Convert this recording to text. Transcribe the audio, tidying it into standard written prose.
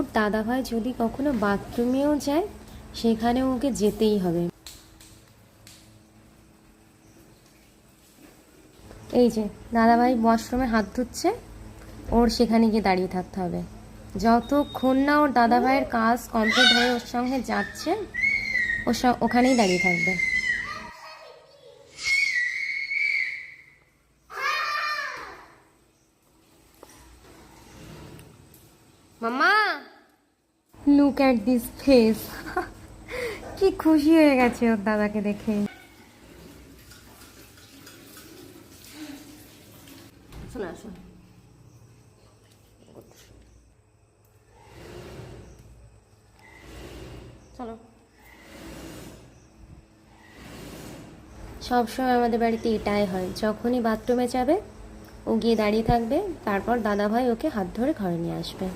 ওর দাদাভাই যদি কখনো বাথরুমেও যায় সেখানে ওকে যেতেই হবে। এই যে দাদাভাই ওয়াশরুমে হাত ধুচ্ছে, ওর সেখানে গিয়ে দাঁড়িয়ে থাকতে হবে। যতক্ষণ না ওর দাদাভাইয়ের কাজ কমপ্লিট হয়ে ওর সঙ্গে যাচ্ছে ওখানেই দাঁড়িয়ে থাকবে। মামা, লুক অ্যাট দিস ফেস। কি খুশি হয়ে গেছে ওর দাদাকে দেখে। শোনো আসো, চলো। সবসময় আমাদের বাড়িতে এটাই হয়, যখনই বাথরুমে যাবে ও গিয়ে দাঁড়িয়ে থাকবে, তারপর দাদাভাই ওকে হাত ধরে ঘরে নিয়ে আসবে।